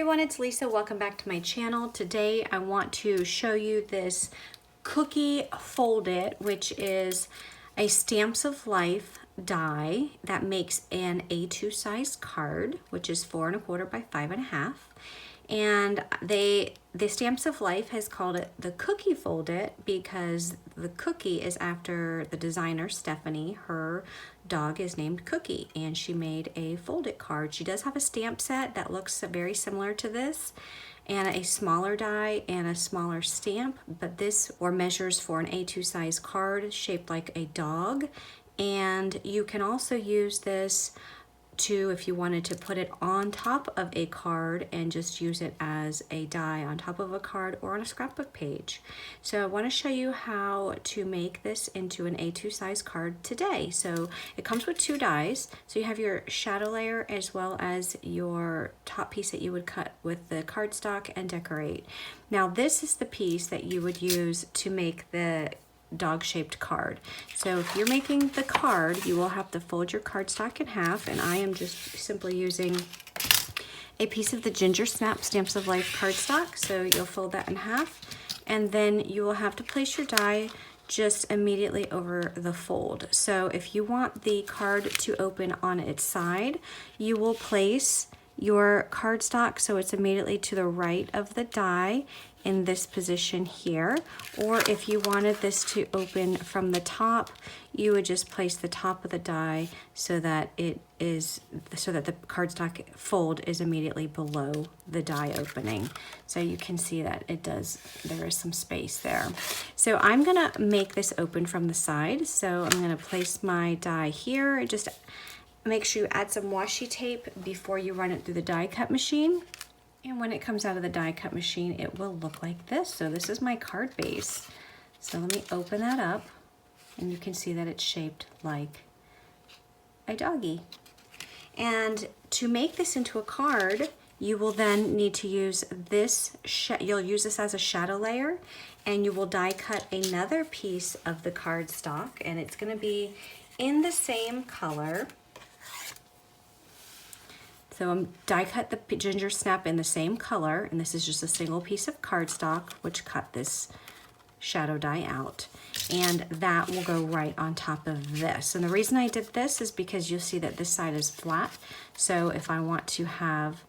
everyone, it's Lisa. Welcome back to my channel. Today I want to show you this cookie fold it, which is a Stamps of Life die that makes an A2 size card, which is 4 1/4 by 5 1/2. And the Stamps of Life has called it the Cookie Fold It because the cookie is after the designer, Stephanie. Her dog is named Cookie, and she made a fold it card. She does have a stamp set that looks very similar to this, and a smaller die and a smaller stamp, but this measures for an A2 size card shaped like a dog. And you can also use this if you wanted to put it on top of a card and just use it as a die on top of a card or on a scrapbook page. So I want to show you how to make this into an A2 size card today. So it comes with 2 dies. So you have your shadow layer as well as your top piece that you would cut with the cardstock and decorate. Now this is the piece that you would use to make the dog-shaped card. So if you're making the card, you will have to fold your cardstock in half, and I am just simply using a piece of the Ginger Snap Stamps of Life cardstock. So you'll fold that in half, and then you will have to place your die just immediately over the fold. So if you want the card to open on its side, you will place your cardstock so it's immediately to the right of the die in this position here. Or if you wanted this to open from the top, you would just place the top of the die so that the cardstock fold is immediately below the die opening. So you can see that there is some space there. So I'm gonna make this open from the side. So I'm gonna place my die here. Just make sure you add some washi tape before you run it through the die cut machine. And when it comes out of the die cut machine, it will look like this. So this is my card base. So let me open that up, and you can see that it's shaped like a doggy. And to make this into a card, you will then need to use this, you'll use this as a shadow layer, and you will die cut another piece of the cardstock, and it's gonna be in the same color. So I'm die cut the Ginger Snap in the same color, and this is just a single piece of cardstock which cut this shadow die out, and that will go right on top of this. And the reason I did this is because you'll see that this side is flat. So if I want to have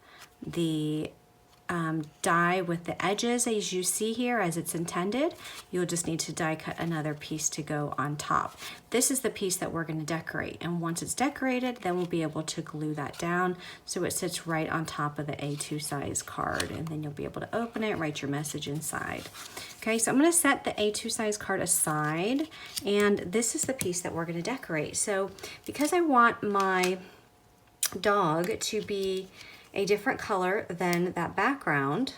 the die with the edges as you see here as it's intended, you'll just need to die cut another piece to go on top. This is the piece that we're going to decorate, and once it's decorated, then we'll be able to glue that down so it sits right on top of the A2 size card, and then you'll be able to open it, write your message inside. Okay, so I'm going to set the A2 size card aside, and this is the piece that we're going to decorate. So because I want my dog to be a different color than that background,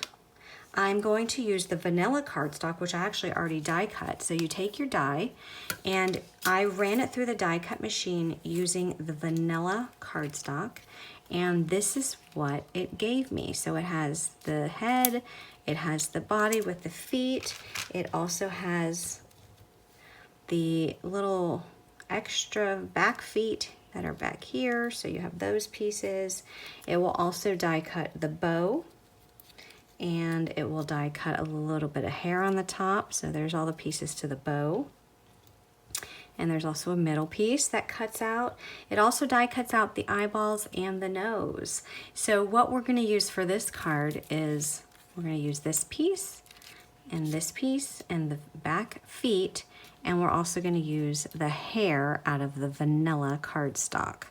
I'm going to use the vanilla cardstock, which I actually already die cut. So you take your die, and I ran it through the die cut machine using the vanilla cardstock, and this is what it gave me. So it has the head, it has the body with the feet, it also has the little extra back feet that are back here, so you have those pieces. It will also die cut the bow, and it will die cut a little bit of hair on the top, so there's all the pieces to the bow. And there's also a middle piece that cuts out. It also die cuts out the eyeballs and the nose. So what we're going to use for this card is we're going to use this piece and the back feet, and we're also going to use the hair out of the vanilla cardstock.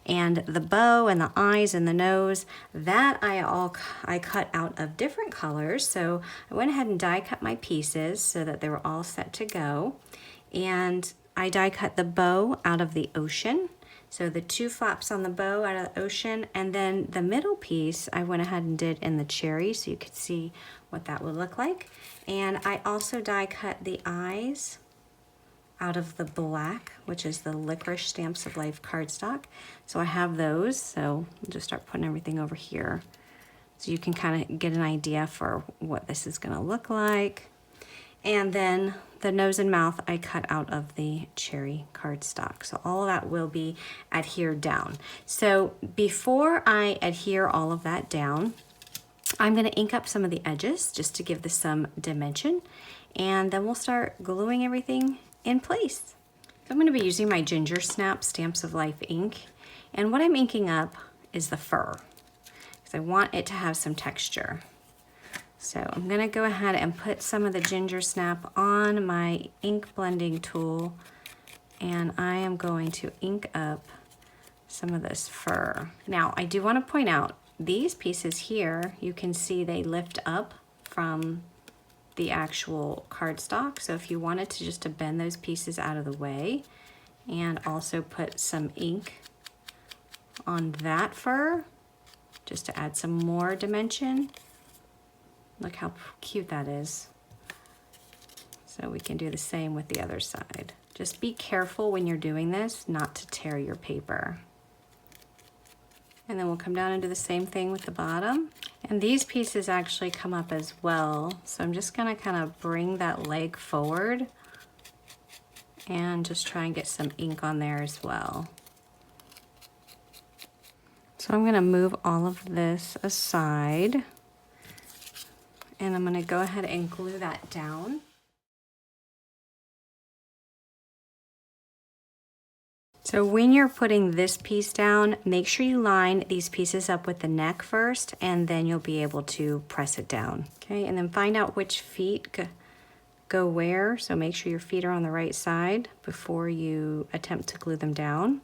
And the bow and the eyes and the nose, that I cut out of different colors. So I went ahead and die cut my pieces so that they were all set to go. And I die cut the bow out of the ocean. So the 2 flaps on the bow out of the ocean, and then the middle piece I went ahead and did in the cherry so you could see what that would look like. And I also die cut the eyes out of the black, which is the Licorice Stamps of Life cardstock. So I have those, so I'll just start putting everything over here so you can kind of get an idea for what this is gonna look like. And then the nose and mouth I cut out of the cherry cardstock. So all of that will be adhered down. So before I adhere all of that down, I'm gonna ink up some of the edges just to give this some dimension, and then we'll start gluing everything in place. So I'm gonna be using my Ginger Snap Stamps of Life ink, and what I'm inking up is the fur, because I want it to have some texture. So I'm gonna go ahead and put some of the Ginger Snap on my ink blending tool, and I am going to ink up some of this fur. Now, I do want to point out, these pieces here, you can see they lift up from the actual cardstock. So if you wanted to just to bend those pieces out of the way and also put some ink on that fur, just to add some more dimension. Look how cute that is. So we can do the same with the other side. Just be careful when you're doing this not to tear your paper. And then we'll come down and do the same thing with the bottom. And these pieces actually come up as well. So I'm just gonna kind of bring that leg forward and just try and get some ink on there as well. So I'm gonna move all of this aside, and I'm gonna go ahead and glue that down. So when you're putting this piece down, make sure you line these pieces up with the neck first, and then you'll be able to press it down. Okay, and then find out which feet go where. So make sure your feet are on the right side before you attempt to glue them down.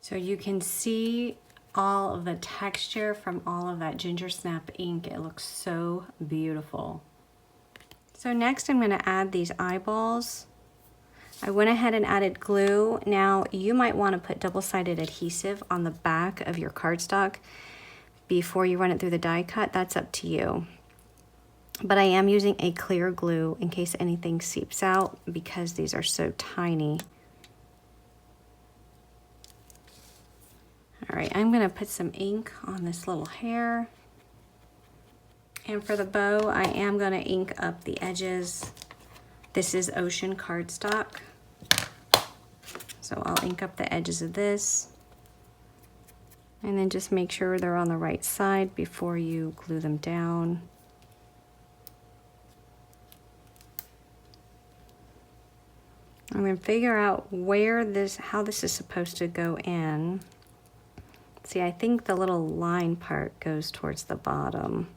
So you can see all of the texture from all of that Ginger Snap ink. It looks so beautiful. So next I'm gonna add these eyeballs. I went ahead and added glue. Now you might want to put double-sided adhesive on the back of your cardstock before you run it through the die cut. That's up to you. But I am using a clear glue in case anything seeps out because these are so tiny. All right, I'm gonna put some ink on this little hair. And for the bow, I am gonna ink up the edges. This is ocean cardstock. So I'll ink up the edges of this, and then just make sure they're on the right side before you glue them down. I'm going to figure out how this is supposed to go in. See, I think the little line part goes towards the bottom.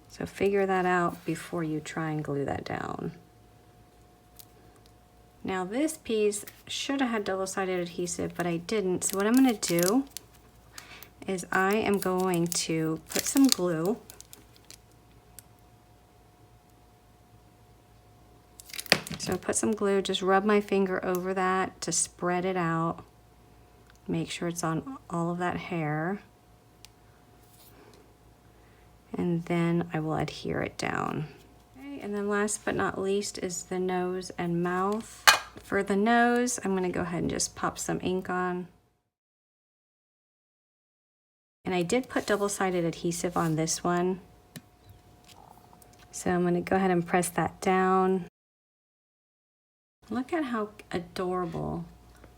So figure that out before you try and glue that down. Now this piece should have had double-sided adhesive, but I didn't. So what I'm gonna do is I am going to put some glue. So put some glue, just rub my finger over that to spread it out. Make sure it's on all of that hair. And then I will adhere it down. Okay, and then last but not least is the nose and mouth. For the nose, I'm gonna go ahead and just pop some ink on. And I did put double-sided adhesive on this one. So I'm gonna go ahead and press that down. Look at how adorable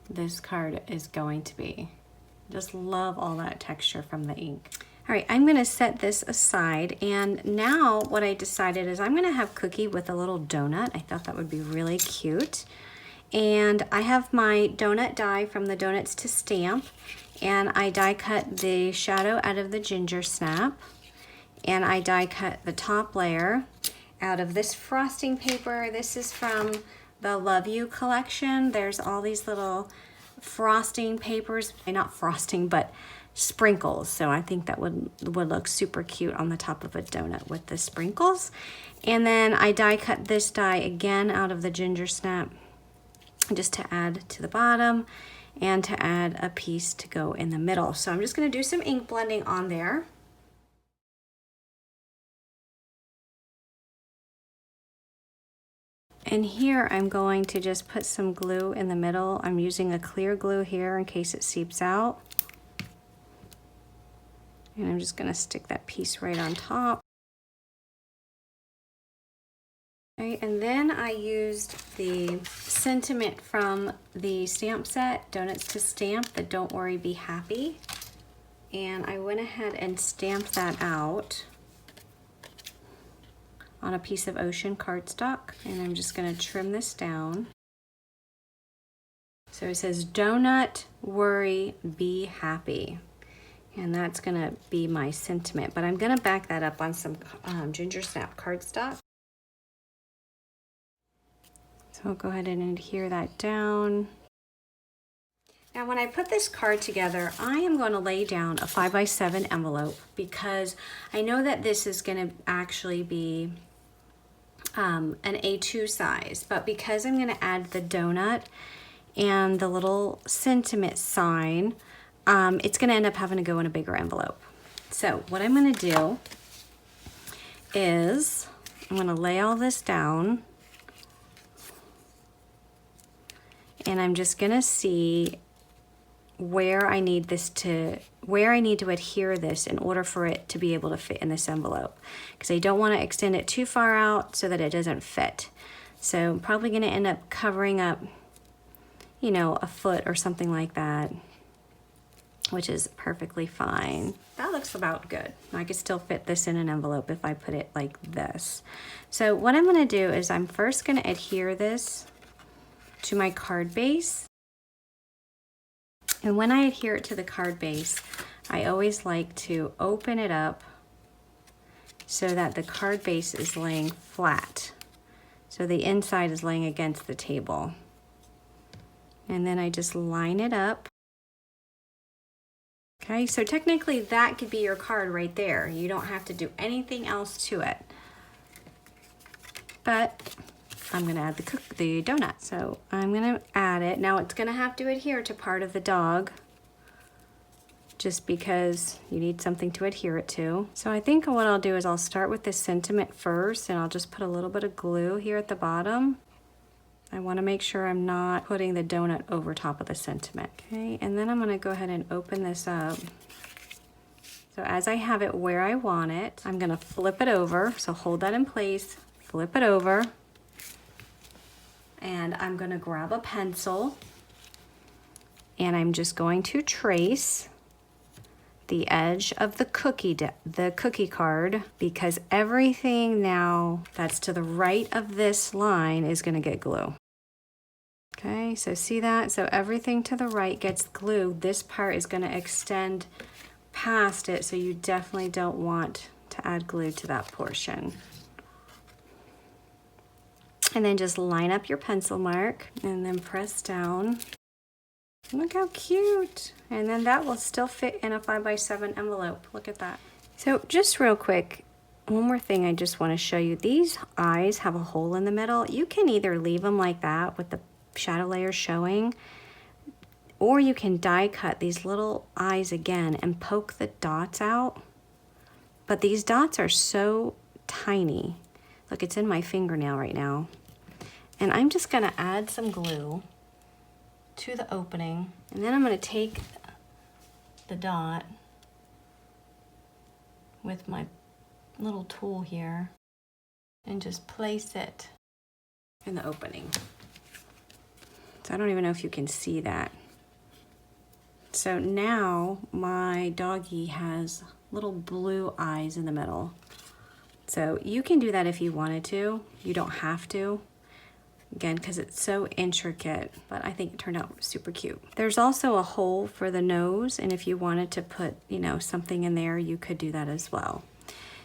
this card is going to be. Just love all that texture from the ink. All right, I'm gonna set this aside, and now what I decided is I'm gonna have Cookie with a little donut. I thought that would be really cute. And I have my donut die from the Donuts to Stamp, and I die cut the shadow out of the Ginger Snap, and I die cut the top layer out of this frosting paper. This is from the Love You collection. There's all these little frosting papers, not frosting, but sprinkles. So I think that would look super cute on the top of a donut with the sprinkles. And then I die cut this die again out of the Ginger Snap, just to add to the bottom and to add a piece to go in the middle. So I'm just gonna do some ink blending on there. And here I'm going to just put some glue in the middle. I'm using a clear glue here in case it seeps out. And I'm just gonna stick that piece right on top. Okay, and then I used the sentiment from the stamp set, Donuts to Stamp, the Don't Worry, Be Happy. And I went ahead and stamped that out on a piece of ocean cardstock, and I'm just gonna trim this down. So it says, "Donut, worry, be happy." And that's gonna be my sentiment, but I'm gonna back that up on some ginger snap cardstock. So I'll go ahead and adhere that down. Now when I put this card together, I am going to lay down a 5x7 envelope because I know that this is going to actually be an A2 size, but because I'm going to add the donut and the little sentiment sign, it's going to end up having to go in a bigger envelope. So what I'm going to do is I'm going to lay all this down, and I'm just going to see where I need to adhere this in order for it to be able to fit in this envelope, because I don't want to extend it too far out so that it doesn't fit. So I'm probably going to end up covering up, you know, a foot or something like that, which is perfectly fine. That looks about good. I could still fit this in an envelope if I put it like this. So what I'm going to do is I'm first going to adhere this to my card base. And when I adhere it to the card base, I always like to open it up so that the card base is laying flat. So the inside is laying against the table. And then I just line it up. Okay, so technically that could be your card right there. You don't have to do anything else to it. But I'm gonna add the donut. So I'm gonna add it. Now it's gonna have to adhere to part of the dog just because you need something to adhere it to. So I think what I'll do is I'll start with this sentiment first, and I'll just put a little bit of glue here at the bottom. I wanna make sure I'm not putting the donut over top of the sentiment. Okay, and then I'm gonna go ahead and open this up. So as I have it where I want it, I'm gonna flip it over. So hold that in place, flip it over. And I'm going to grab a pencil, and I'm just going to trace the edge of the cookie card, because everything now that's to the right of this line is going to get glue. Okay, so see that? So everything to the right gets glue. This part is going to extend past it, so you definitely don't want to add glue to that portion. And then just line up your pencil mark and then press down. Look how cute. And then that will still fit in a 5x7 envelope. Look at that. So just real quick, one more thing I just want to show you. These eyes have a hole in the middle. You can either leave them like that with the shadow layers showing, or you can die cut these little eyes again and poke the dots out. But these dots are so tiny. Look, it's in my fingernail right now. And I'm just gonna add some glue to the opening, and then I'm gonna take the dot with my little tool here and just place it in the opening. So I don't even know if you can see that. So now my doggy has little blue eyes in the middle. So you can do that if you wanted to. You don't have to. Again, because it's so intricate, but I think it turned out super cute. There's also a hole for the nose, and if you wanted to put, you know, something in there, you could do that as well.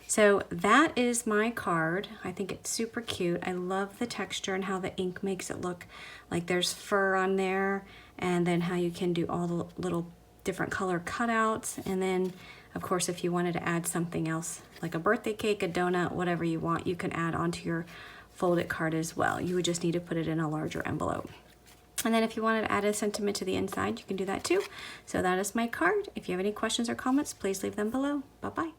So that is my card. I think it's super cute. I love the texture and how the ink makes it look like there's fur on there, and then how you can do all the little different color cutouts. And then, of course, if you wanted to add something else, like a birthday cake, a donut, whatever you want, you can add onto your folded card as well. You would just need to put it in a larger envelope. And then if you wanted to add a sentiment to the inside, you can do that too. So that is my card. If you have any questions or comments, please leave them below. Bye-bye.